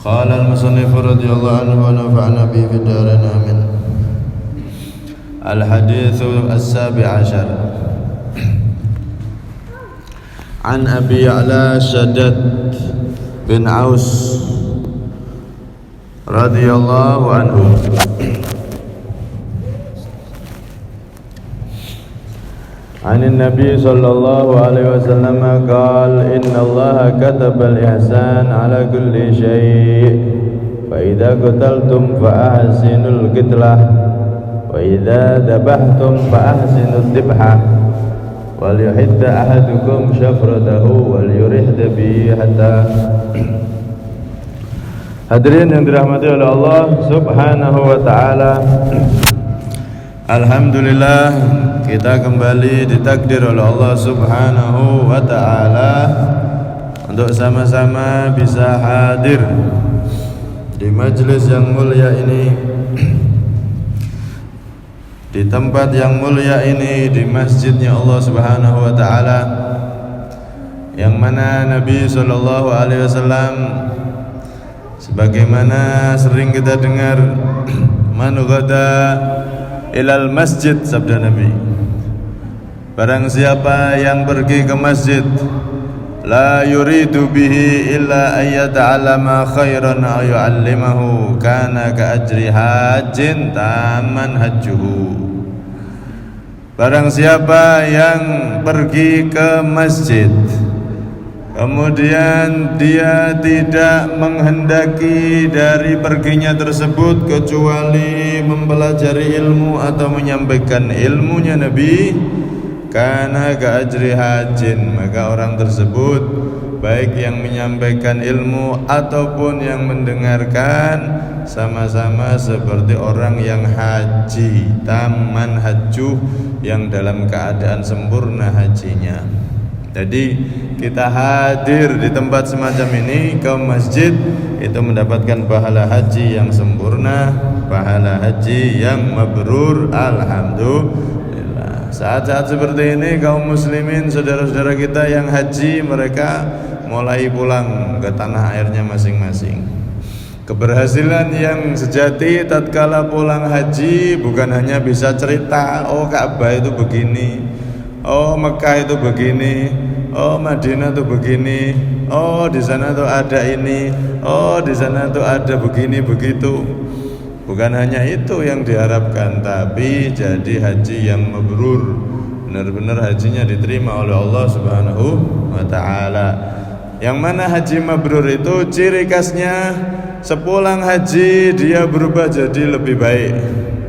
قال المصنف رضي الله عنه ونفعنا به في الدارين آمين. الحديث السابع عشر عن أبي يعلى شداد بن عوس رضي الله عنه عن النبي صلى الله عليه وسلم قال إن الله كتب الإحسان على كل شيء فإذا قتلتم فأحسنوا القتلة وإذا ذبحتم فأحسنوا الذبحة وليحد أحدكم شفرته وليرح به حتى. Hadirin yang dirahmati oleh Allah Subhanahu wa taala. Alhamdulillah, kita kembali ditakdir oleh Allah Subhanahu wa ta'ala untuk sama-sama bisa hadir di majelis yang mulia ini, di tempat yang mulia ini, di masjidnya Allah Subhanahu wa ta'ala, yang mana Nabi sallallahu alaihi wasallam sebagaimana sering kita dengar, man ghada ilal masjid, sabda Nabi, barang siapa yang pergi ke masjid, la yuridu bihi illa ayyata'alama khairan aw yu'allimahu kana ka ajri hajjin taman hajjuhu. Barang siapa yang pergi ke masjid kemudian dia tidak menghendaki dari perginya tersebut kecuali mempelajari ilmu atau menyampaikan ilmunya Nabi, karena keajri hajin, maka orang tersebut baik yang menyampaikan ilmu ataupun yang mendengarkan sama-sama seperti orang yang haji, taman hajjuh, yang dalam keadaan sempurna hajinya. Jadi kita hadir di tempat semacam ini, ke masjid, itu mendapatkan pahala haji yang sempurna, pahala haji yang mabrur. Alhamdulillah. Saat-saat seperti ini kaum muslimin, saudara-saudara kita yang haji, mereka mulai pulang ke tanah airnya masing-masing. Keberhasilan yang sejati tatkala pulang haji bukan hanya bisa cerita, oh Ka'bah itu begini, oh Mekah itu begini, oh Madinah itu begini, oh di sana tuh ada ini, oh di sana tuh ada begini begitu. Bukan hanya itu yang diharapkan, tapi jadi haji yang mabrur, benar-benar hajinya diterima oleh Allah Subhanahu wa taala. Yang mana haji mabrur itu ciri khasnya sepulang haji dia berubah jadi lebih baik.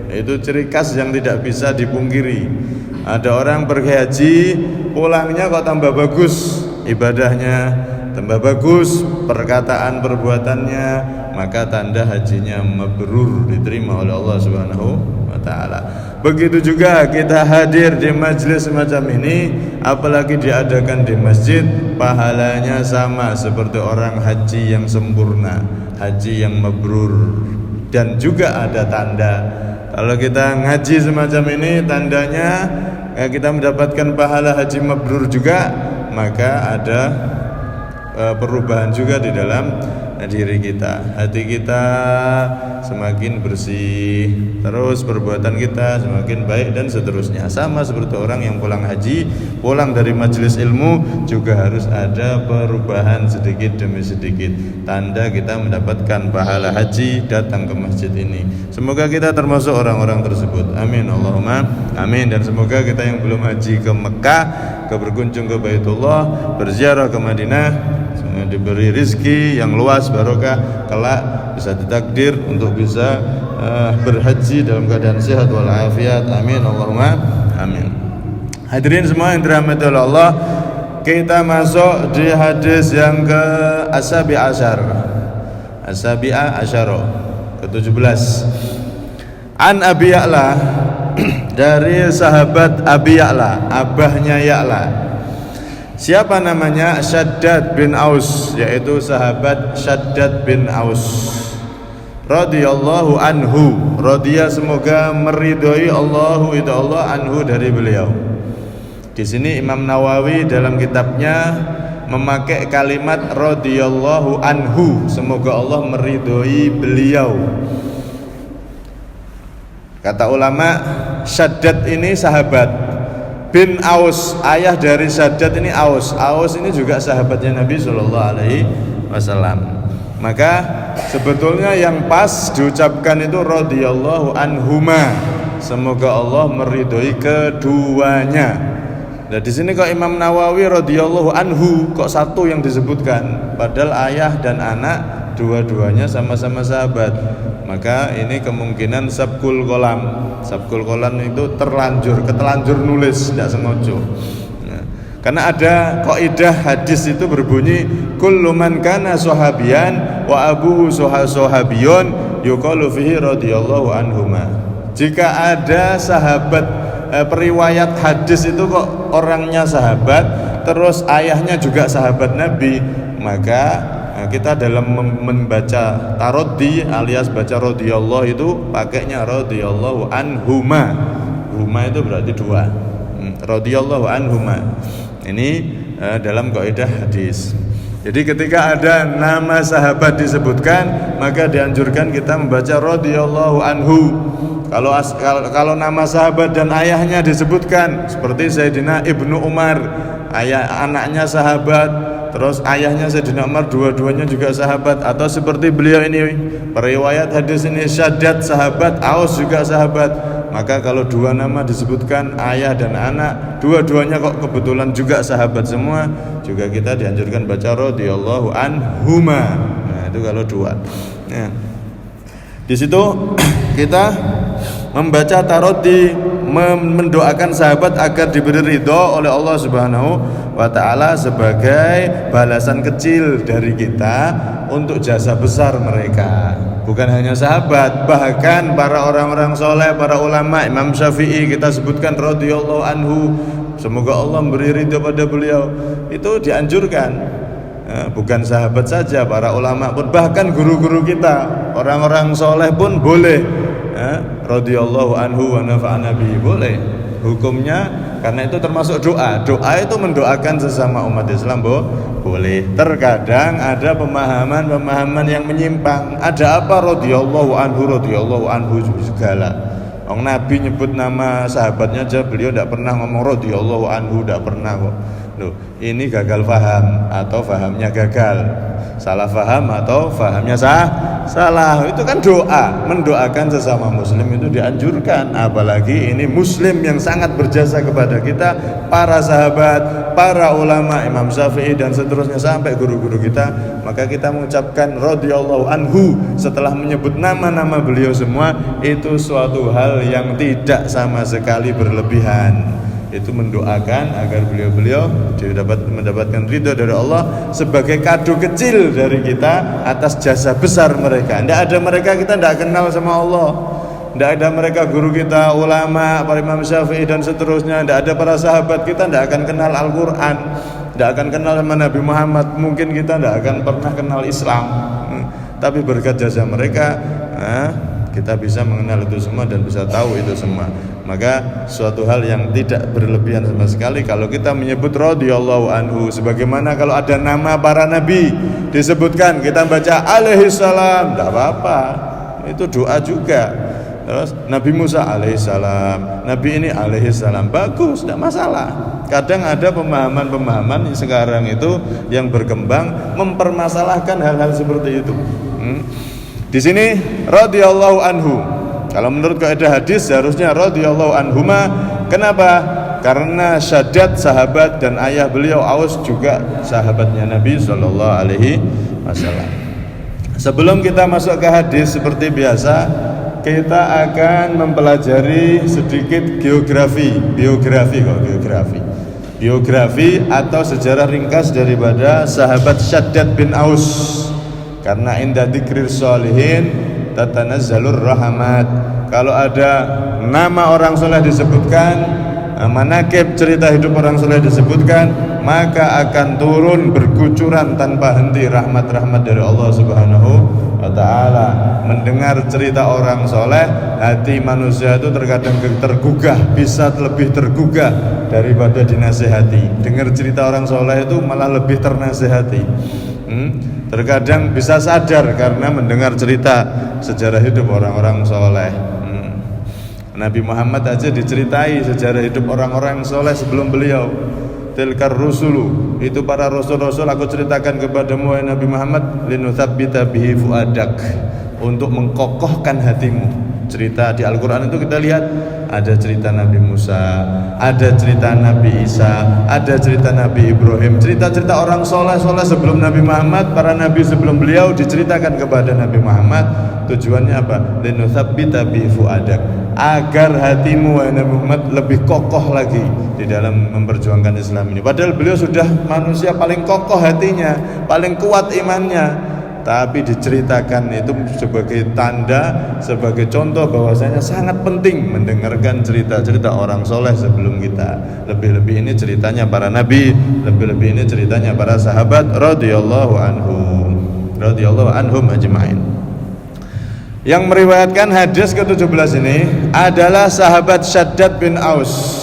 Itu ciri khas yang tidak bisa dipungkiri. Ada orang pergi haji, pulangnya kok tambah bagus ibadahnya, tambah bagus perkataan perbuatannya, maka tanda hajinya mabrur, diterima oleh Allah Subhanahu wa taala. Begitu juga kita hadir di majelis semacam ini, apalagi diadakan di masjid, pahalanya sama seperti orang haji yang sempurna, haji yang mabrur. Dan juga ada tanda, kalau kita ngaji semacam ini, tandanya kita mendapatkan pahala haji mabrur juga, maka ada perubahan juga di dalam diri kita. Hati kita semakin bersih, terus perbuatan kita semakin baik dan seterusnya. Sama seperti orang yang pulang haji, pulang dari majelis ilmu, juga harus ada perubahan sedikit demi sedikit. Tanda kita mendapatkan pahala haji datang ke masjid ini. Semoga kita termasuk orang-orang tersebut. Amin Allahumma amin. Dan semoga kita yang belum haji ke Mekah, ke berkunjung ke Baitullah, berziarah ke Madinah, semoga diberi rizki yang luas, barokah, kelak bisa ditakdir untuk bisa berhaji dalam keadaan sehat walafiat. Amin Allahumma amin. Hadirin semua yang dirahmati oleh Allah, kita masuk di hadis yang ke as-sabi'a asyara, ke-17. An Abi Ya'la, dari sahabat Abi Ya'la, abahnya Ya'la. Siapa namanya? Shaddad bin Aus, yaitu sahabat Shaddad bin Aus radhiyallahu anhu. Radhiya, semoga meridhoi Allahu itu Allah, anhu, dari beliau. Di sini Imam Nawawi dalam kitabnya memakai kalimat radhiyallahu anhu, semoga Allah meridhoi beliau. Kata ulama, Syaddad ini sahabat. Bin Aus, ayah dari Syaddad ini Aus. Aus ini juga sahabatnya Nabi sallallahu alaihi wasallam. Maka sebetulnya yang pas diucapkan itu radhiyallahu anhuma, semoga Allah meridhoi keduanya. Nah di sini kok Imam Nawawi radhiyallahu anhu kok satu yang disebutkan, padahal ayah dan anak dua-duanya sama-sama sahabat. Maka ini kemungkinan sabkul kolam. Sabkul kolam itu ketelanjur nulis, tidak sengaja. Nah, karena ada kaidah hadis itu berbunyi kullu man kana sahabiyan wa abuhu sahabiyun yuqalu fihi radhiyallahu anhuma. Jika ada sahabat periwayat hadis itu kok orangnya sahabat, terus ayahnya juga sahabat Nabi, maka kita dalam membaca taroddi alias baca radhiyallahu itu pakainya radhiyallahu anhuma. Huma itu berarti dua. Radhiyallahu anhuma. Ini dalam kaidah hadis. Jadi ketika ada nama sahabat disebutkan, maka dianjurkan kita membaca radhiyallahu anhu. Kalau nama sahabat dan ayahnya disebutkan, seperti Sayyidina Ibnu Umar, anaknya sahabat, terus ayahnya Sayyidina Umar, dua-duanya juga sahabat. Atau seperti beliau ini, periwayat hadis ini Syaddad sahabat, Aus juga sahabat. Maka kalau dua nama disebutkan, ayah dan anak, dua-duanya kok kebetulan juga sahabat semua, juga kita dianjurkan baca radhiyallahu anhuma. Nah itu kalau dua. Nah, di situ kita membaca taroddi, mendoakan sahabat agar diberi ridho oleh Allah Subhanahu wa ta'ala sebagai balasan kecil dari kita untuk jasa besar mereka. Bukan hanya sahabat, bahkan para orang-orang soleh, para ulama, Imam Syafi'i kita sebutkan radhiyallahu anhu, semoga Allah memberi ridho pada beliau. Itu dianjurkan. Bukan sahabat saja, para ulama pun, bahkan guru-guru kita, orang-orang soleh pun boleh radhiyallahu anhu wa nafa'ana bihi, boleh hukumnya, karena itu termasuk doa. Doa itu mendoakan sesama umat Islam boleh. Terkadang ada pemahaman yang menyimpang. Ada apa radhiyallahu anhu segala. Orang Nabi nyebut nama sahabatnya aja beliau tidak pernah ngomong radhiyallahu anhu, tidak pernah kok. Loh, ini gagal faham atau fahamnya gagal, salah faham atau fahamnya salah. Itu kan doa, mendoakan sesama muslim itu dianjurkan, apalagi ini muslim yang sangat berjasa kepada kita, para sahabat, para ulama, Imam Syafi'i dan seterusnya sampai guru-guru kita. Maka kita mengucapkan radhiyallahu anhu setelah menyebut nama-nama beliau semua, itu suatu hal yang tidak sama sekali berlebihan. Itu mendoakan agar beliau-beliau mendapatkan ridho dari Allah sebagai kado kecil dari kita atas jasa besar mereka. Tidak ada mereka, kita tidak kenal sama Allah. Tidak ada mereka, guru kita, ulama, para Imam Syafi'i dan seterusnya. Tidak ada para sahabat, kita tidak akan kenal Al-Quran, tidak akan kenal sama Nabi Muhammad. Mungkin kita tidak akan pernah kenal Islam. Tapi berkat jasa mereka, kita bisa mengenal itu semua dan bisa tahu itu semua. Maka suatu hal yang tidak berlebihan sama sekali kalau kita menyebut radhiyallahu anhu. Sebagaimana kalau ada nama para nabi disebutkan, kita baca alaihi salam, tidak apa-apa, itu doa juga. Terus Nabi Musa alaihi salam, Nabi ini alaihi salam, bagus, tidak masalah. Kadang ada pemahaman sekarang itu yang berkembang mempermasalahkan hal-hal seperti itu. Di sini radhiyallahu anhu. Kalau menurut kaidah hadis seharusnya radhiyallahu anhuma. Kenapa? Karena Syaddad sahabat dan ayah beliau Aus juga sahabatnya Nabi sallallahu alaihi wasallam. Sebelum kita masuk ke hadis, seperti biasa kita akan mempelajari sedikit biografi atau sejarah ringkas daripada sahabat Syaddad bin Aus. Karena inda dzikrir sholihin tatanazzalur rahmat. Kalau ada nama orang soleh disebutkan, manaqib cerita hidup orang soleh disebutkan, maka akan turun berkucuran tanpa henti rahmat-rahmat dari Allah Subhanahu wa ta'ala. Mendengar cerita orang soleh, hati manusia itu terkadang tergugah, bisa lebih tergugah daripada dinasehati. Dengar cerita orang soleh itu malah lebih ternasehati. Terkadang bisa sadar karena mendengar cerita sejarah hidup orang-orang soleh. Nabi Muhammad aja diceritai sejarah hidup orang-orang yang soleh sebelum beliau. Tilkar rusulu, itu para rasul-rasul aku ceritakan kepadamu wahai Nabi Muhammad, linutsabbita bihi fuadak, untuk mengkokohkan hatimu. Cerita di Al-Quran itu kita lihat ada cerita Nabi Musa, ada cerita Nabi Isa, ada cerita Nabi Ibrahim, cerita-cerita orang soleh-soleh sebelum Nabi Muhammad, para nabi sebelum beliau diceritakan kepada Nabi Muhammad. Tujuannya apa? Linutsabbita bihi fuadak, agar hatimu wahai Nabi Muhammad lebih kokoh lagi di dalam memperjuangkan Islam ini. Padahal beliau sudah manusia paling kokoh hatinya, paling kuat imannya, tapi diceritakan itu sebagai tanda, sebagai contoh bahwasanya sangat penting mendengarkan cerita-cerita orang soleh sebelum kita. Lebih-lebih ini ceritanya para nabi, lebih-lebih ini ceritanya para sahabat radhiyallahu anhum ajma'in. Yang meriwayatkan hadis ke-17 ini adalah sahabat Syaddad bin Aus.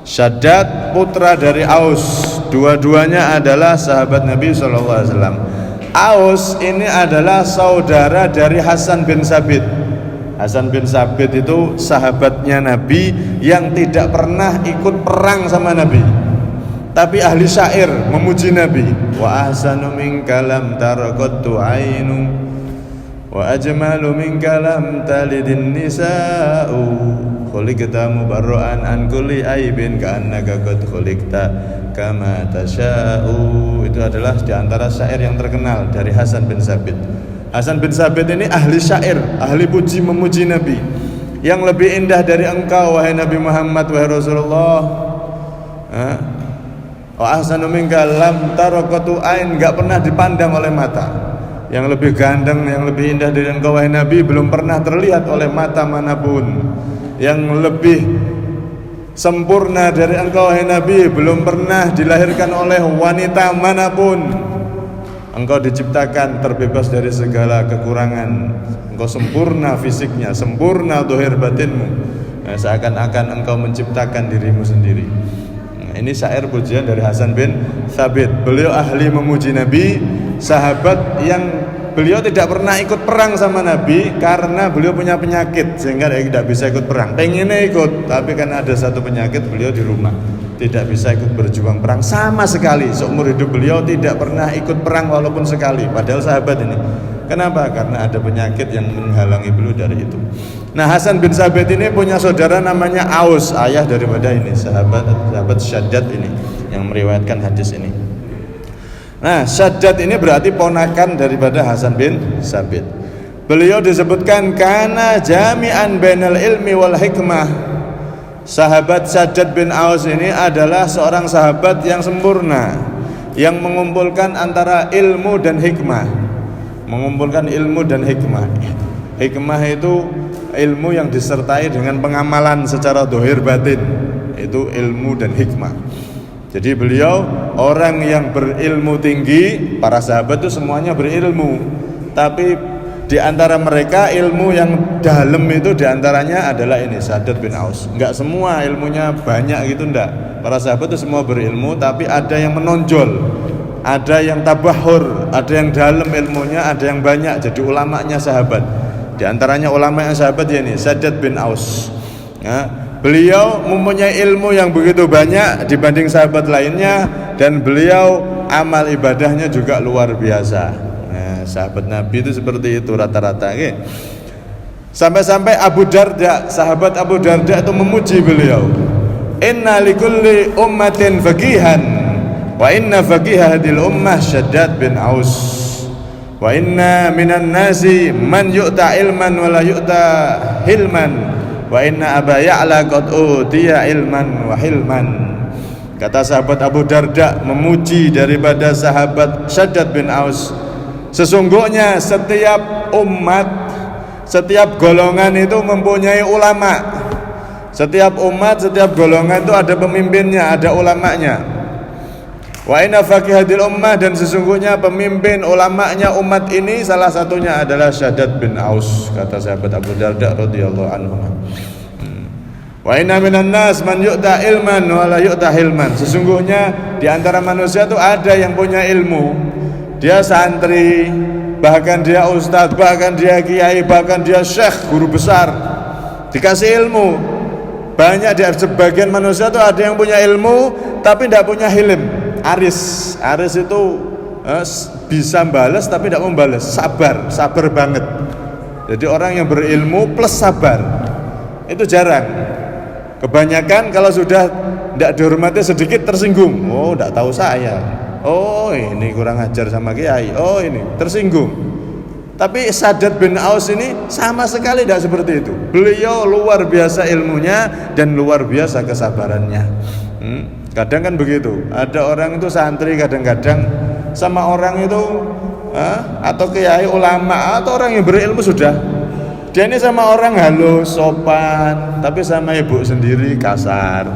Syaddad putra dari Aus, dua-duanya adalah sahabat Nabi SAW. Aus ini adalah saudara dari Hasan bin Sabit. Hasan bin Sabit itu sahabatnya Nabi yang tidak pernah ikut perang sama Nabi, tapi ahli syair, memuji Nabi. Wa ahsanu minka lam tarqattu ainu wa ajmalu minka lam talidin nisa'u khuliqta mubarra'an an kulli aibin ka'annaka qad khuliqta kama tasya'u. Itu adalah di antara syair yang terkenal dari Hasan bin Sabit. Hasan bin Sabit ini ahli syair, ahli puji memuji Nabi. Yang lebih indah dari engkau wahai Nabi Muhammad, wahai Rasulullah, wa ahsanu minka lam taraqatu ain, enggak pernah dipandang oleh mata. Yang lebih ganteng, yang lebih indah dari engkau wahai Nabi belum pernah terlihat oleh mata manapun. Yang lebih sempurna dari engkau wahai Nabi belum pernah dilahirkan oleh wanita manapun. Engkau diciptakan terbebas dari segala kekurangan. Engkau sempurna fisiknya, sempurna zahir batinmu. Seakan-akan engkau menciptakan dirimu sendiri. Ini syair pujian dari Hasan bin Thabit. Beliau ahli memuji Nabi, sahabat yang beliau tidak pernah ikut perang sama Nabi karena beliau punya penyakit sehingga tidak bisa ikut perang. Pengennya ikut, tapi karena ada satu penyakit beliau di rumah, tidak bisa ikut berjuang perang sama sekali. Seumur hidup beliau tidak pernah ikut perang walaupun sekali. Padahal sahabat ini. Kenapa? Karena ada penyakit yang menghalangi beliau dari itu. Nah, Hasan bin Sabit ini punya saudara namanya Aus, ayah daripada ini sahabat Syaddad ini yang meriwayatkan hadis ini. Nah, Syaddad ini berarti ponakan daripada Hasan bin Sabit. Beliau disebutkan kana jami'an bainal ilmi wal hikmah. Sahabat Syaddad bin Aus ini adalah seorang sahabat yang sempurna, yang mengumpulkan antara ilmu dan hikmah. Mengumpulkan ilmu dan hikmah. Hikmah itu ilmu yang disertai dengan pengamalan secara zahir batin. Itu ilmu dan hikmah. Jadi beliau orang yang berilmu tinggi. Para sahabat itu semuanya berilmu, tapi di antara mereka ilmu yang dalam itu diantaranya adalah ini Syaddad bin Aus. Enggak semua ilmunya banyak gitu, enggak. Para sahabat itu semua berilmu, tapi ada yang menonjol, ada yang tabahur, ada yang dalam ilmunya, ada yang banyak. Jadi ulamanya sahabat. Di antaranya ulama yang sahabat ya ini Syaddad bin Aus. Ya, beliau mempunyai ilmu yang begitu banyak dibanding sahabat lainnya, dan beliau amal ibadahnya juga luar biasa. Nah, sahabat Nabi itu seperti itu rata-rata. Okay? Sampai-sampai Abu Darda, sahabat Abu Darda itu memuji beliau. Inna likulli ummatin faqihan wa inna faqih hadil ummah Syaddad bin Aus. Wa inna minan nasi man yu'ta ilman wa la yu'ta hilman. Wa inna Aba Ya'la qad utiya ilman wa hilman. Kata sahabat Abu Darda memuji daripada sahabat Syaddad bin Aus, sesungguhnya setiap umat, setiap golongan itu mempunyai ulama. Setiap umat, setiap golongan itu ada pemimpinnya, ada ulamanya. Wa inna faqihadil ummah, dan sesungguhnya pemimpin ulamanya umat ini salah satunya adalah Syaddad bin Aus, kata sahabat Abu Darda radhiyallahu anhu. Wa inna minan nas man yu'ta ilman wa la yu'ta hilman. Sesungguhnya di antara manusia itu ada yang punya ilmu, dia santri, bahkan dia ustadz, bahkan dia kiai, bahkan dia syekh, guru besar, dikasih ilmu. Banyak di sebagian manusia itu ada yang punya ilmu tapi tidak punya hilm, aris itu bisa balas tapi tidak membalas, sabar banget. Jadi orang yang berilmu plus sabar itu jarang. Kebanyakan kalau sudah tidak dihormati sedikit tersinggung. Oh, tidak tahu saya. Oh, ini kurang ajar sama kiai. Oh, ini tersinggung. Tapi Shaddad bin Aus ini sama sekali tidak seperti itu. Beliau luar biasa ilmunya dan luar biasa kesabarannya. Kadang kan begitu. Ada orang itu santri kadang-kadang sama orang itu atau kiai ulama atau orang yang berilmu sudah. Dia ini sama orang halus, sopan, tapi sama ibu sendiri kasar.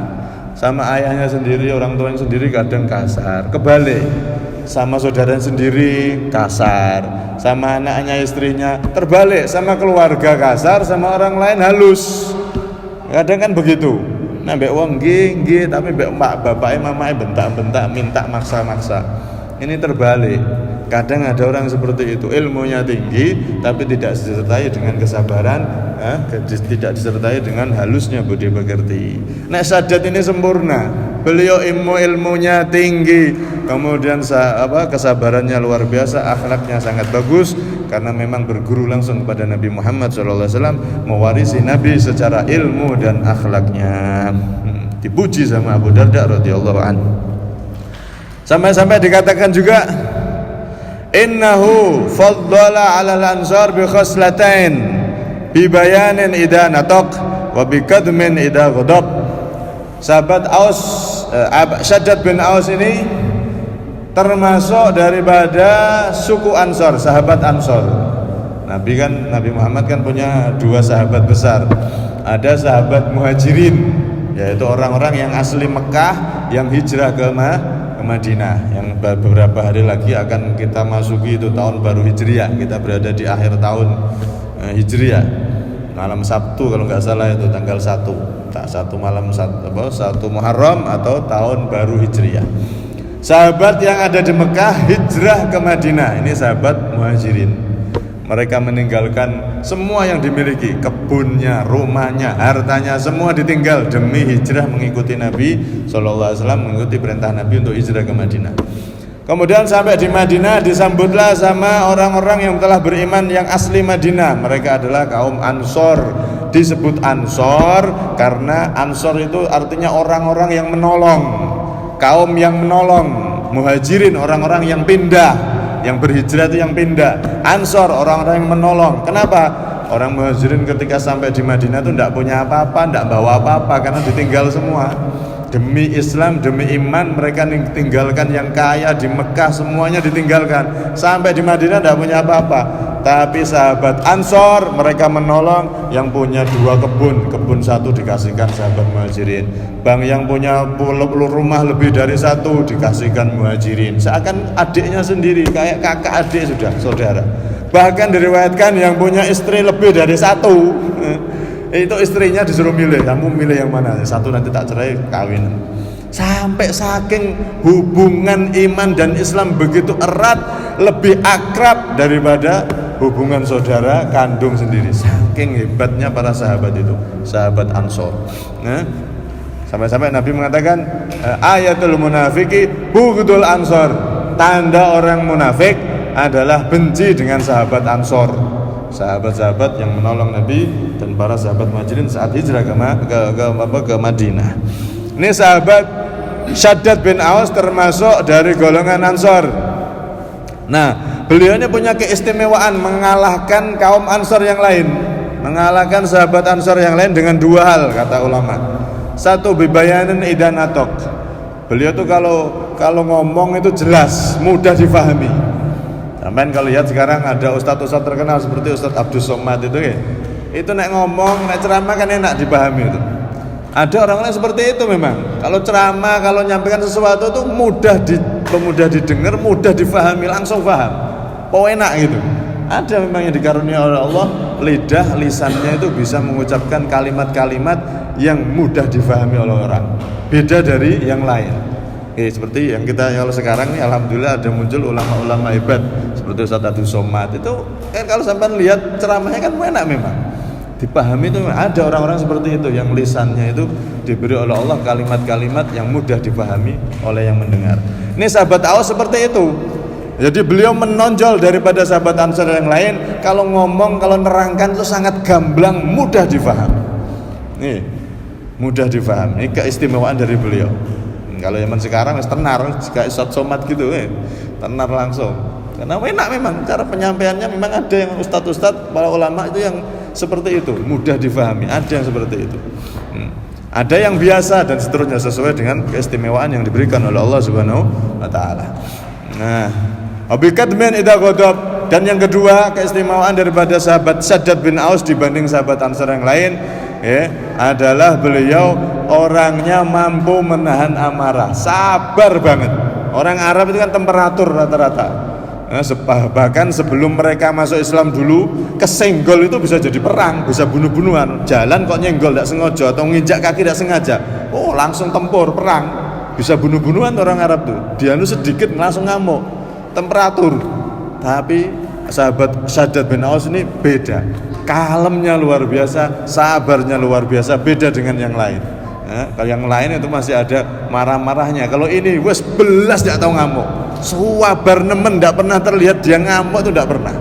Sama ayahnya sendiri, orang tuanya sendiri kadang kasar. Kebalik, sama saudaranya sendiri kasar, sama anaknya, istrinya terbalik, sama keluarga kasar, sama orang lain halus. Kadang kan begitu. Nah, mbek wong nggih, tapi mbek bapake mamake bentak-bentak, minta maksa-maksa. Ini terbalik. Kadang ada orang seperti itu, ilmunya tinggi tapi tidak disertai dengan kesabaran, tidak disertai dengan halusnya budi pekerti. Nek Shaddad ini sempurna, beliau ilmunya tinggi, kemudian kesabarannya luar biasa, akhlaknya sangat bagus karena memang berguru langsung kepada Nabi Muhammad SAW, mewarisi Nabi secara ilmu dan akhlaknya. Dipuji sama Abu Darda radhiyallahu anhu. Sampai-sampai dikatakan juga innahu faddala 'ala al-ansar bi khaslatain bi bayanin idza nataq wa bi kadmin idza ghadab. Sahabat Aus, Shaddad bin Aus ini termasuk daripada suku Ansor, sahabat Ansor. Nabi Muhammad kan punya dua sahabat besar. Ada sahabat Muhajirin, yaitu orang-orang yang asli Mekah yang hijrah ke Madinah, yang beberapa hari lagi akan kita masuki itu tahun baru Hijriah. Kita berada di akhir tahun Hijriah, malam Sabtu kalau nggak salah itu tanggal 1 malam 1 Muharram atau tahun baru Hijriah. Sahabat yang ada di Mekah hijrah ke Madinah, ini sahabat Muhajirin. Mereka meninggalkan semua yang dimiliki, kebunnya, rumahnya, hartanya, semua ditinggal demi hijrah mengikuti Nabi SAW, mengikuti perintah Nabi untuk hijrah ke Madinah. Kemudian sampai di Madinah disambutlah sama orang-orang yang telah beriman yang asli Madinah. Mereka adalah kaum Ansor. Disebut Ansor karena Ansor itu artinya orang-orang yang menolong, kaum yang menolong. Muhajirin orang-orang yang pindah, yang berhijrah itu yang pindah. Ansor orang-orang yang menolong. Kenapa? Orang Muhajirin ketika sampai di Madinah itu tidak punya apa-apa, tidak bawa apa-apa karena ditinggal semua. Demi Islam, demi iman mereka tinggalkan yang kaya di Mekah, semuanya ditinggalkan. Sampai di Madinah tidak punya apa-apa. Tapi sahabat Ansor mereka menolong. Yang punya 2 kebun satu dikasihkan sahabat Muhajirin. Yang punya rumah lebih dari 1 dikasihkan Muhajirin. Seakan adiknya sendiri, kayak kakak adik sudah saudara. Bahkan diriwayatkan yang punya istri lebih dari 1, itu istrinya disuruh milih, kamu milih yang mana? 1 nanti tak cerai, kawin. Sampai saking hubungan iman dan Islam begitu erat, lebih akrab daripada hubungan saudara kandung sendiri. Saking hebatnya para sahabat itu, sahabat Ansor. Sampai-sampai Nabi mengatakan ayatul munafiki bughdul Ansor. Tanda orang munafik adalah benci dengan sahabat Ansor, sahabat-sahabat yang menolong Nabi dan para sahabat Muhajirin saat hijrah ke Madinah. Ini sahabat Shaddad bin Aus termasuk dari golongan Ansor. Nah, beliau ini punya keistimewaan mengalahkan kaum Ansor yang lain, mengalahkan sahabat Ansor yang lain dengan 2 hal kata ulama. 1, bibayanin idan atok. Beliau tuh kalau ngomong itu jelas, mudah difahami. Sampai kalau lihat sekarang ada ustadz-ustadz terkenal seperti Ustadz Abdul Somad itu nek ngomong, nek ceramah kan enak dipahami itu. Ada orang-orang seperti itu memang. Kalau ceramah, kalau nyampaikan sesuatu itu mudah didengar, mudah difahami, langsung paham. Oh enak gitu. Ada memang yang dikaruniai oleh Allah, lisannya itu bisa mengucapkan kalimat-kalimat yang mudah difahami oleh orang, beda dari yang lain. Seperti yang kita kalau sekarang ini alhamdulillah ada muncul ulama-ulama hebat seperti Ustaz Abdul Somad. Itu kan kalau sampai lihat ceramahnya kan enak memang dipahami. Itu ada orang-orang seperti itu yang lisannya itu diberi oleh Allah kalimat-kalimat yang mudah dipahami oleh yang mendengar. Ini sahabat Aus seperti itu. Jadi beliau menonjol daripada sahabat Ansar yang lain. Kalau ngomong, kalau nerangkan itu sangat gamblang, mudah difahami. Nih, mudah difahami. Ini keistimewaan dari beliau. Kalau zaman sekarang tenar, kayak Ustaz Somad gitu, tenar langsung. Karena enak memang cara penyampaiannya, memang ada yang ustadz para ulama itu yang seperti itu, mudah difahami. Ada yang seperti itu. Ada yang biasa dan seterusnya sesuai dengan keistimewaan yang diberikan oleh Allah Subhanahu wa taala. Nah, abikadmin idza ghadab. Dan yang kedua, keistimewaan daripada sahabat Shaddad bin Aus dibanding sahabat Ansar yang lain adalah beliau orangnya mampu menahan amarah, sabar banget. Orang Arab itu kan temperatur rata-rata. Bahkan sebelum mereka masuk Islam dulu, kesenggol itu bisa jadi perang, bisa bunuh-bunuhan. Jalan kok nyenggol tidak sengaja atau nginjak kaki tidak sengaja, langsung tempur, perang, bisa bunuh-bunuhan orang Arab tuh. Dia sedikit langsung ngamuk, temperatur. Tapi sahabat Shaddad bin Aus ini beda, kalemnya luar biasa, sabarnya luar biasa, beda dengan yang lain. Kalau yang lain itu masih ada marah-marahnya. Kalau ini wes belas tidak tahu ngamuk, suwabar nemen, tidak pernah terlihat dia ngamuk, itu tidak pernah.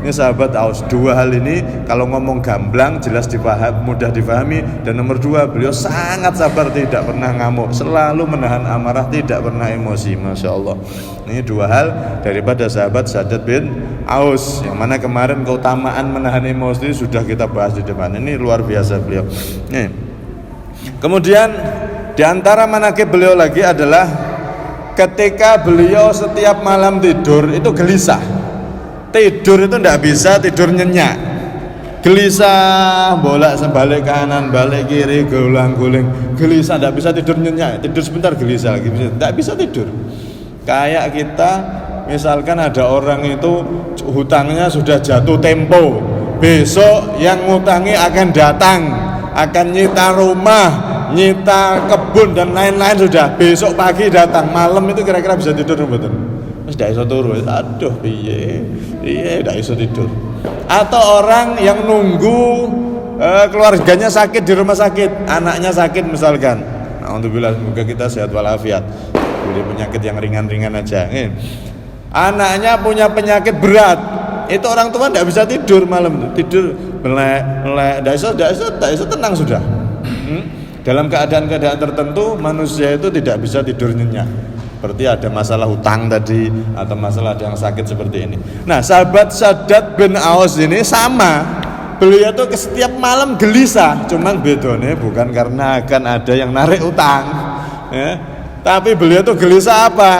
Ini sahabat Aus. Dua hal ini kalau ngomong gamblang, jelas dipaham, mudah difahami. Dan nomor dua, beliau sangat sabar, tidak pernah ngamuk, selalu menahan amarah, tidak pernah emosi. Masya Allah. Ini dua hal daripada sahabat Shaddad bin Aus, yang mana kemarin keutamaan menahan emosi sudah kita bahas di depan. Ini luar biasa beliau. Kemudian di antara manaqib beliau lagi adalah ketika beliau setiap malam tidur itu gelisah. Tidur itu tidak bisa tidur nyenyak, gelisah, bolak-balik kanan, balik kiri, gulang-guling, gelisah, tidak bisa tidur nyenyak. Tidur sebentar gelisah lagi, tidak bisa tidur. Kayak kita misalkan ada orang itu hutangnya sudah jatuh tempo, besok yang ngutangi akan datang, akan nyita rumah, nyita kebun dan lain-lain, sudah besok pagi datang, malam itu kira-kira bisa tidur betul? Mas tidak bisa turun, aduh piye tidak bisa tidur. Atau orang yang nunggu keluarganya sakit di rumah sakit, anaknya sakit misalkan, alhamdulillah semoga kita sehat walafiat, boleh penyakit yang ringan-ringan aja. Anaknya punya penyakit berat, itu orang tua tidak bisa tidur malam, tidur melek, tidak bisa tenang sudah. Dalam keadaan-keadaan tertentu manusia itu tidak bisa tidur nyenyak. Berarti ada masalah hutang tadi, atau masalah ada yang sakit seperti ini. Nah, sahabat Shaddad bin Aus ini sama, beliau tuh setiap malam gelisah. Cuman bedanya bukan karena akan ada yang narik utang, tapi beliau tuh gelisah apa?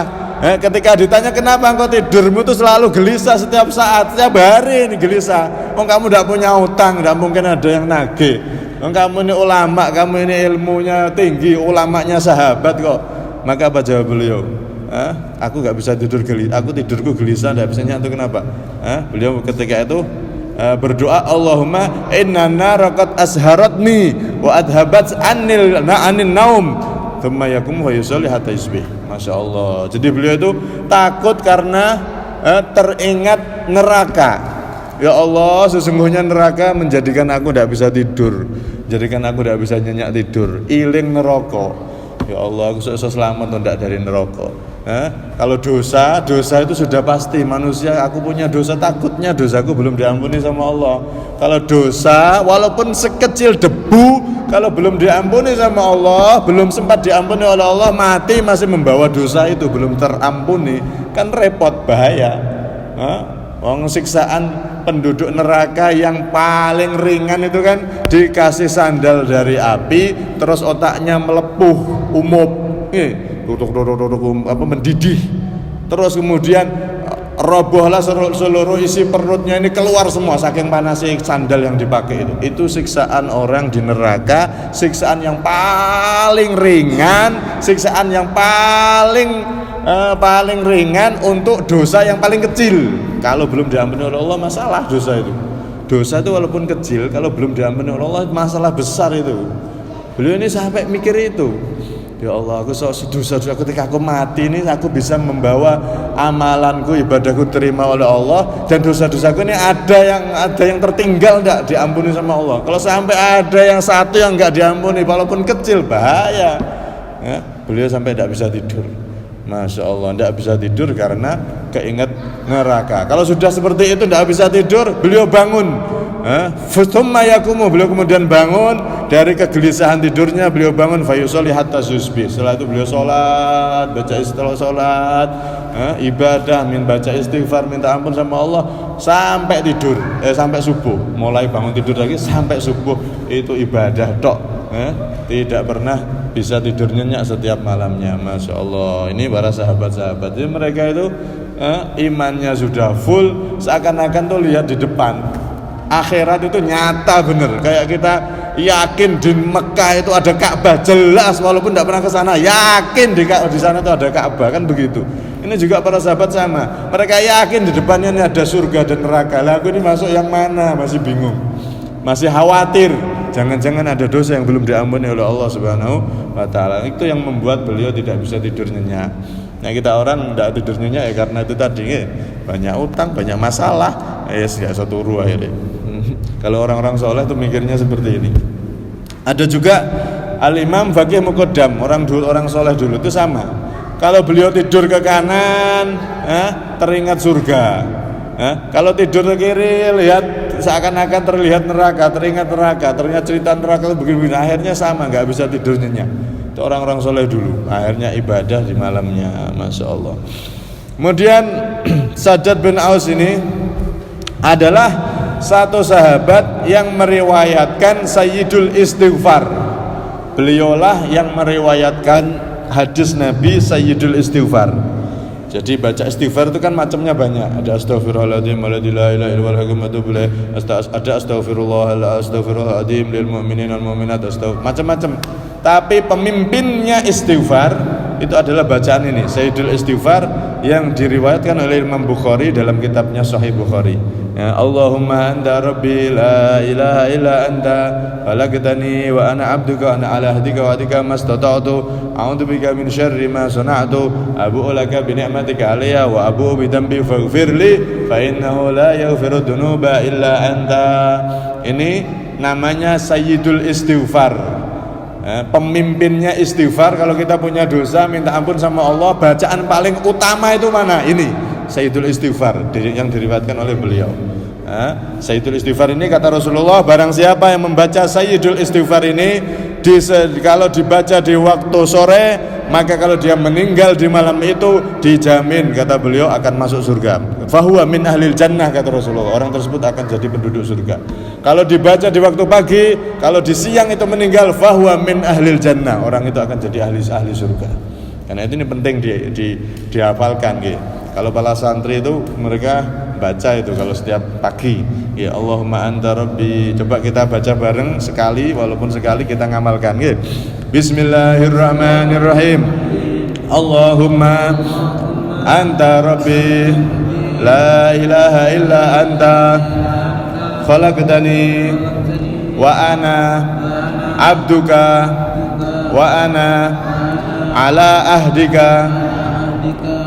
Ketika ditanya kenapa engkau tidurmu tuh selalu gelisah setiap saat, setiap hari ini gelisah. Kamu tidak punya utang, tidak mungkin ada yang nagih. Kamu ini ulama, kamu ini ilmunya tinggi, ulamanya sahabat kok. Maka apa jawab beliau? Aku nggak bisa tidur gelisah, aku tidurku gelisah, tidak bisa nyantuk. Kenapa? Beliau ketika itu berdoa, Allahumma inna naraqat asharatni wa adhabat anin naum thumma yakum wa yusalli hatta yusbih. Masya Allah. Jadi beliau itu takut karena teringat neraka. Ya Allah, sesungguhnya neraka menjadikan aku tidak bisa tidur, jadikan aku tidak bisa nyenyak tidur, iling neraka. Ya Allah, aku susah selamat atau tidak dari neraka. Kalau dosa itu sudah pasti manusia, aku punya dosa, takutnya dosaku belum diampuni sama Allah. Kalau dosa walaupun sekecil debu, kalau belum diampuni sama Allah, belum sempat diampuni oleh Allah, mati masih membawa dosa itu, belum terampuni, kan repot, bahaya. Siksaan penduduk neraka yang paling ringan itu kan dikasih sandal dari api, terus otaknya melepuh, mendidih, terus kemudian robohlah seluruh isi perutnya ini, keluar semua saking panasnya sandal yang dipakai itu siksaan orang di neraka, siksaan yang paling ringan, siksaan yang paling paling ringan untuk dosa yang paling kecil. Kalau belum diampuni oleh Allah masalah dosa itu. Dosa itu walaupun kecil, kalau belum diampuni oleh Allah masalah besar itu. Beliau ini sampai mikir itu. Ya Allah, aku dosa ketika aku mati ini aku bisa membawa amalanku, ibadahku terima oleh Allah, dan dosa-dosaku ini ada yang tertinggal enggak diampuni sama Allah. Kalau sampai ada yang satu yang enggak diampuni walaupun kecil, bahaya. Ya, beliau sampai tidak bisa tidur. Masya Allah, tidak bisa tidur karena keinget neraka. Kalau sudah seperti itu tidak bisa tidur, beliau bangun. Thumma yakumu, beliau kemudian bangun dari kegelisahan tidurnya, beliau bangun fayusolli hatta susbih. Setelah itu beliau sholat, baca sholat, ibadah, baca istighfar, minta ampun sama Allah sampai tidur, sampai subuh. Mulai bangun tidur lagi sampai subuh itu ibadah tok. Tidak pernah bisa tidur nyenyak setiap malamnya. Masya Allah, ini para sahabat-sahabat. Jadi mereka itu imannya sudah full, seakan-akan tuh lihat di depan. Akhirat itu nyata bener, kayak kita yakin di Mekah itu ada Ka'bah, jelas walaupun tidak pernah ke sana, yakin di sana itu ada Ka'bah, kan begitu. Ini juga para sahabat sama, mereka yakin di depannya ini ada surga dan neraka. Lah aku ini masuk yang mana, masih bingung, masih khawatir, jangan-jangan ada dosa yang belum diampuni oleh Allah Subhanahu wa taala. Itu yang membuat beliau tidak bisa tidur nyenyak. Nah, kita orang tidak tidur nyenyak ya karena itu tadi banyak utang, banyak masalah, ya satu ruah ini. Kalau orang-orang soleh itu mikirnya seperti ini. Ada juga Al-Imam Faqih Muqaddam, orang soleh dulu itu sama. Kalau beliau tidur ke kanan, teringat surga. Kalau tidur ke kiri, lihat seakan-akan terlihat neraka, teringat cerita neraka itu begini. Akhirnya sama, nggak bisa tidur nyenyak. Itu orang-orang soleh dulu. Akhirnya ibadah di malamnya, masya Allah. Kemudian Sajjad bin Aus ini adalah satu sahabat yang meriwayatkan Sayyidul Istighfar. Beliaulah yang meriwayatkan hadis Nabi Sayyidul Istighfar. Jadi baca istighfar itu kan macamnya banyak. Ada astaghfirullahaladzim la ilaha illallah, ada astaghfirullahaladzim lil mu'minin wal mu'minat, macam-macam. Tapi pemimpinnya istighfar itu adalah bacaan ini, Sayyidul Istighfar, yang diriwayatkan oleh Imam Bukhari dalam kitabnya Sahih Bukhari. Ya, Allahumma anta rabbi la ilaha illa anta khalaqtani wa ana abduka ana ala ahdika wa ahdika mastata'tu a'udzu bika min syarri ma sana'tu abu'u laka bi ni'matika 'alayya wa abu'u bi dhanbi faghfirli fa innahu la yaghfiru dzunuba illa anta. Ini namanya Sayyidul Istighfar. Pemimpinnya istighfar. Kalau kita punya dosa minta ampun sama Allah, bacaan paling utama itu mana? Ini Sayyidul Istighfar yang diriwayatkan oleh beliau. Sayyidul Istighfar ini kata Rasulullah, barang siapa yang membaca Sayyidul Istighfar ini kalau dibaca di waktu sore, maka kalau dia meninggal di malam itu dijamin, kata beliau, akan masuk surga. Fahuwa min ahlil jannah, kata Rasulullah, orang tersebut akan jadi penduduk surga. Kalau dibaca di waktu pagi, kalau di siang itu meninggal, fahuwa min ahlil jannah, orang itu akan jadi ahli surga. Karena itu ini penting dihafalkan gitu. Kalau para santri itu mereka baca itu kalau setiap pagi, ya Allahumma anta rabbi. Coba kita baca bareng sekali, walaupun sekali kita ngamalkan gitu. Bismillahirrahmanirrahim. Allahumma anta rabbi la ilaha illa anta khalaqtani wa ana abduka wa ana ala ahdika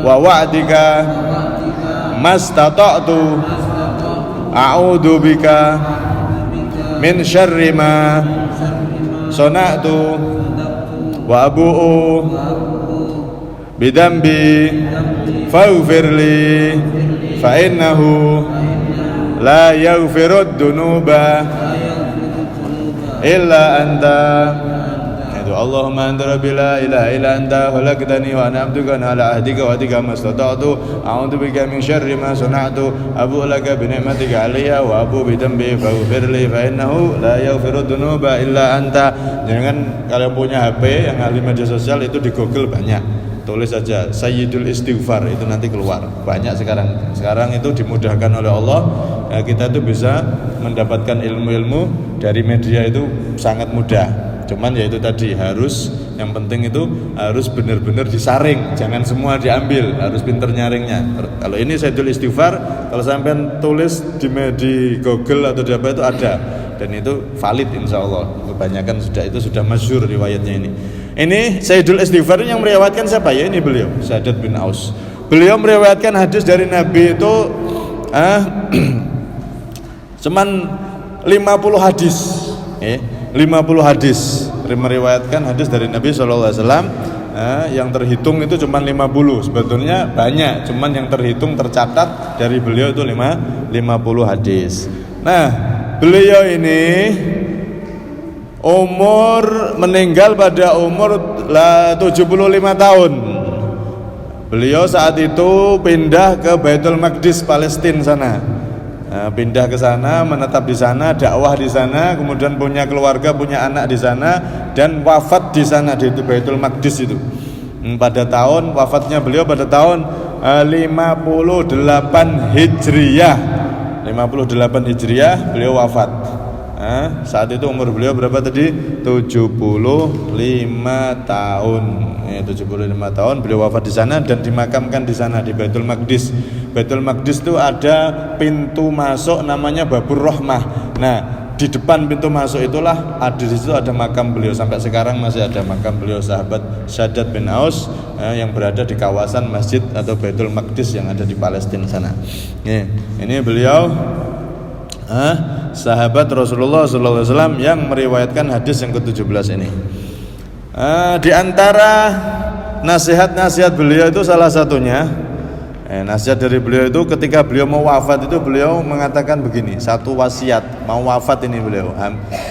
wa wa'dika mastata'tu a'udzu bika min syarri ma sana'tu wa abu'u bidambi faghfirli fa innahu la yaghfirud dunuba illa anta. Allahumma anta rabbi la ilaha illa anta khalaqtani wa ana abduka wa ala ahdika wa ahdika mastata'tu a'udzu bika min syarri ma sana'tu abu'u laka bi ni'matika 'alayya wa abu'u bi dhanbi faghfirli fa innahu la yaghfiru dzunuba illa anta. Jangan kalian punya HP yang ahli media sosial itu di Google banyak. Tulis saja Sayyidul Istighfar, itu nanti keluar. Banyak sekarang. Sekarang itu dimudahkan oleh Allah. Kita itu bisa mendapatkan ilmu-ilmu dari media itu sangat mudah. Cuman ya itu tadi harus Yang penting itu harus benar-benar disaring, jangan semua diambil, harus pinter nyaringnya. Kalau ini Sayyidul Istighfar, kalau sampean tulis di Google atau di apa itu ada, dan itu valid insya Allah. Kebanyakan sudah masyhur riwayatnya ini. Ini Sayyidul Istighfar yang meriwayatkan siapa ya? Ini beliau, Syaddad bin Aus. Beliau meriwayatkan hadis dari Nabi itu cuman 50 hadis. 50 hadis meriwayatkan hadis dari Nabi SAW. Yang terhitung itu cuma 50. Sebetulnya banyak, cuman yang terhitung tercatat dari beliau itu 50 hadis. Nah, beliau ini meninggal pada umur 75 tahun. Beliau saat itu pindah ke Baitul Maqdis, Palestina sana. Pindah ke sana, menetap di sana, dakwah di sana, kemudian punya keluarga, punya anak di sana, dan wafat di sana di Baitul Maqdis itu. Wafatnya beliau pada tahun 58 Hijriyah. 58 Hijriyah beliau wafat. Saat itu umur beliau berapa tadi? 75 tahun. 75 tahun beliau wafat di sana dan dimakamkan di sana di Baitul Maqdis. Baitul Maqdis itu ada pintu masuk namanya Babur Rahmah. Nah, di depan pintu masuk itulah di situ ada makam beliau. Sampai sekarang masih ada makam beliau, sahabat Syaddad bin Aus yang berada di kawasan masjid atau Baitul Maqdis yang ada di Palestina sana. Ini beliau sahabat Rasulullah SAW yang meriwayatkan hadis yang ke-17 ini. Di antara nasihat-nasihat beliau itu salah satunya, nasihat dari beliau itu ketika beliau mau wafat itu beliau mengatakan begini, satu wasiat mau wafat ini beliau.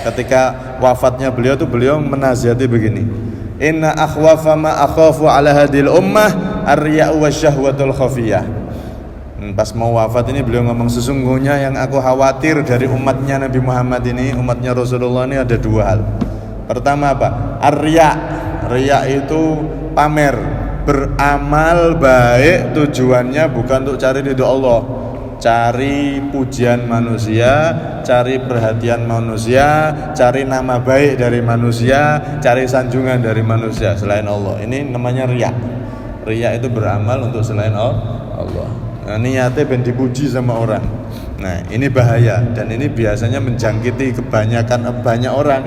Ketika wafatnya beliau itu beliau menasihati begini, inna akhwafa ma akhafu ala hadil ummah ar-riya'u wasyahwatul khafiyah. Pas mau wafat ini beliau ngomong, sesungguhnya yang aku khawatir dari umatnya Nabi Muhammad ini, umatnya Rasulullah ini ada dua hal. Pertama apa? Ar-riya. Riya itu pamer, beramal baik tujuannya bukan untuk cari ridho Allah, cari pujian manusia, cari perhatian manusia, cari nama baik dari manusia, cari sanjungan dari manusia selain Allah. Ini namanya riya. Riya itu beramal untuk selain Allah. Nah, niatnya ben dipuji sama orang. Nah, ini bahaya dan ini biasanya menjangkiti banyak orang.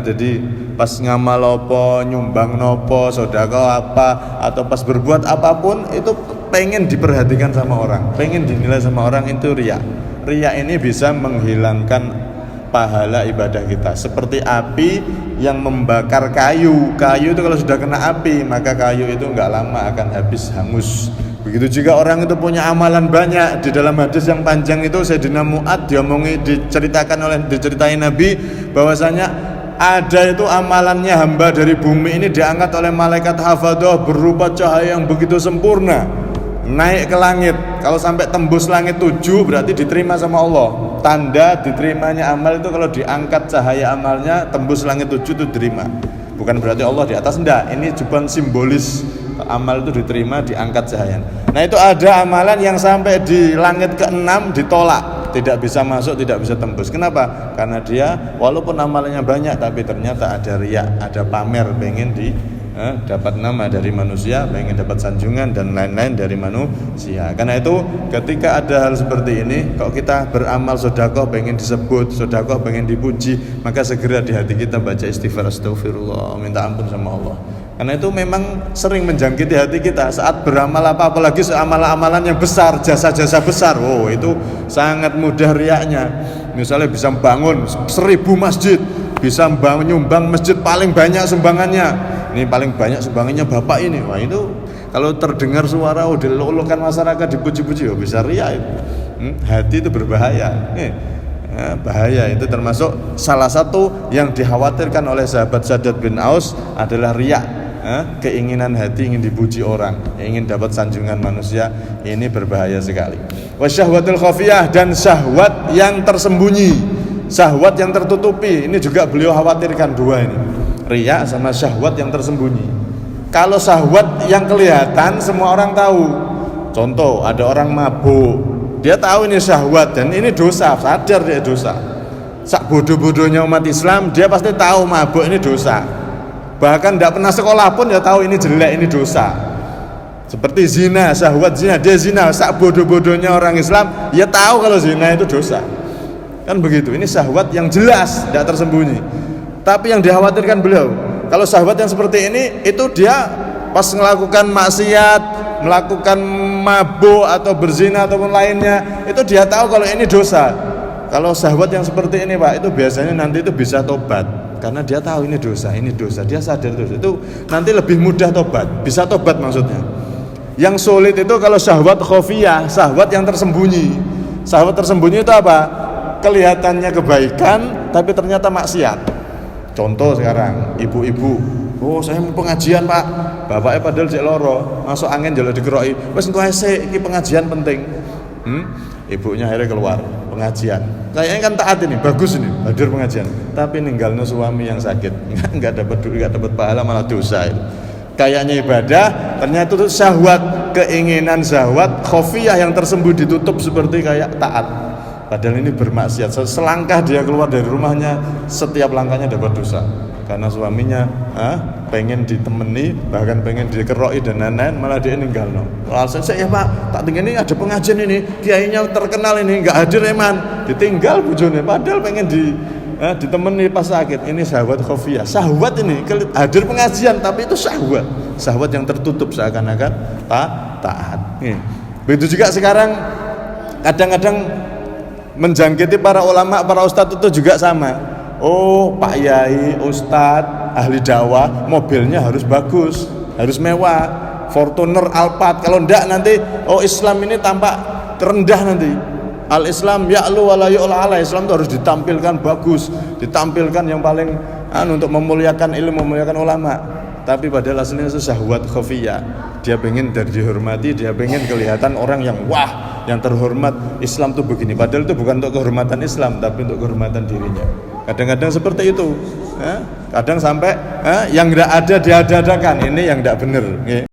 Jadi pas ngamal apa, nyumbang nopo, sedekah apa, atau pas berbuat apapun itu pengen diperhatikan sama orang, pengen dinilai sama orang, itu riya. Riya ini bisa menghilangkan pahala ibadah kita. Seperti api yang membakar kayu. Kayu itu kalau sudah kena api, maka kayu itu enggak lama akan habis, hangus. Begitu juga orang itu punya amalan banyak. Di dalam hadis yang panjang itu Sayyidina Mu'ad diceritain Nabi bahwasanya ada itu amalannya hamba dari bumi ini diangkat oleh malaikat hafadhah berupa cahaya yang begitu sempurna, naik ke langit. Kalau sampai tembus langit 7 berarti diterima sama Allah. Tanda diterimanya amal itu kalau diangkat cahaya amalnya tembus langit 7 itu diterima. Bukan berarti Allah di atas, enggak. Ini cuma simbolis amal itu diterima, diangkat cahaya. Nah, itu ada amalan yang sampai di langit ke-6 ditolak, tidak bisa masuk, tidak bisa tembus. Kenapa? Karena dia walaupun amalannya banyak tapi ternyata ada riya, ada pamer, pengen dapat nama dari manusia, pengen dapat sanjungan dan lain-lain dari manusia. Karena itu ketika ada hal seperti ini, kalau kita beramal sedekah pengen disebut, sedekah pengen dipuji, maka segera di hati kita baca istighfar, astagfirullah, minta ampun sama Allah. Karena itu memang sering menjangkiti hati kita saat beramal apalagi amalan-amalan yang besar, jasa-jasa besar. Itu sangat mudah riyanya. Misalnya bisa bangun 1000 masjid, bisa nyumbang masjid paling banyak sumbangannya. Ini paling banyak sumbangannya bapak ini. Wah, itu kalau terdengar suara dilulukan masyarakat, dipuji-puji, bisa riya itu. Hati itu berbahaya. Bahaya, itu termasuk salah satu yang dikhawatirkan oleh sahabat Syaddad bin Aus adalah riya. Keinginan hati ingin dipuji orang, ingin dapat sanjungan manusia, ini berbahaya sekali. Wasyahwatul khafiyah, dan syahwat yang tersembunyi, syahwat yang tertutupi, ini juga beliau khawatirkan dua ini, riya sama syahwat yang tersembunyi. Kalau syahwat yang kelihatan semua orang tahu, contoh ada orang mabuk, dia tahu ini syahwat dan ini dosa, sadar dia dosa. Sak bodoh-bodohnya umat Islam, dia pasti tahu mabuk ini dosa. bahkan tidak pernah sekolah pun ya tahu ini jelek, ini dosa. Seperti zina, syahwat zina, dia zina, sak bodoh-bodohnya orang Islam ya tahu kalau zina itu dosa. Kan begitu. Ini syahwat yang jelas, tidak tersembunyi. Tapi yang dikhawatirkan beliau, kalau syahwat yang seperti ini itu dia pas melakukan maksiat, melakukan mabuk atau berzina ataupun lainnya, itu dia tahu kalau ini dosa. Kalau syahwat yang seperti ini Pak, itu biasanya nanti itu bisa tobat, karena dia tahu ini dosa, dia sadar dosa. Itu nanti lebih mudah tobat, bisa tobat maksudnya. Yang sulit itu kalau syahwat khofiyah, syahwat yang tersembunyi. Syahwat tersembunyi itu apa? Kelihatannya kebaikan tapi ternyata maksiat. Contoh sekarang, ibu-ibu, oh saya mau pengajian Pak, bapaknya padahal cek loro, masuk angin jalur dikeroki, wes engko esek iki pengajian penting. Ibunya akhirnya keluar pengajian, kayaknya kan taat ini, bagus ini hadir pengajian, tapi ninggalnya suami yang sakit, nggak dapat duit, nggak dapat pahala, malah dosa itu. Kayaknya ibadah, ternyata itu syahwat, keinginan syahwat khofiyah yang tersembunyi ditutup seperti kayak taat, padahal ini bermaksiat. Selangkah dia keluar dari rumahnya, setiap langkahnya dapat dosa, karena suaminya pengen ditemani, bahkan pengen dikeroki dan lain-lain, malah dia ninggalno. Alasan saya, ya Pak, tak tinggal ini ada pengajian ini, kiainya terkenal ini, nggak hadir eman, ditinggal bojone, padahal pengen ditemani pas sakit. Ini syahwat khofiyah. Syahwat ini hadir pengajian, tapi itu syahwat yang tertutup seakan-akan taat. Begitu juga sekarang kadang-kadang menjangkiti para ulama, para ustadz itu juga sama. Oh, Pak Yai, ustadz, ahli dakwah, mobilnya harus bagus, harus mewah, Fortuner, Alphard. Kalau enggak nanti Islam ini tampak rendah nanti. Al-Islam ya'lu wa la yu'la ala. Islam itu harus ditampilkan bagus, ditampilkan yang paling untuk memuliakan ilmu, memuliakan ulama. Tapi padahal aslinya itu syahwat khofiyah. Dia pengen dihormati, dia pengen kelihatan orang yang wah, yang terhormat. Islam tuh begini, padahal itu bukan untuk kehormatan Islam, tapi untuk kehormatan dirinya. Kadang-kadang seperti itu. Kadang sampai yang tidak ada diada-adakan. Ini yang tidak benar.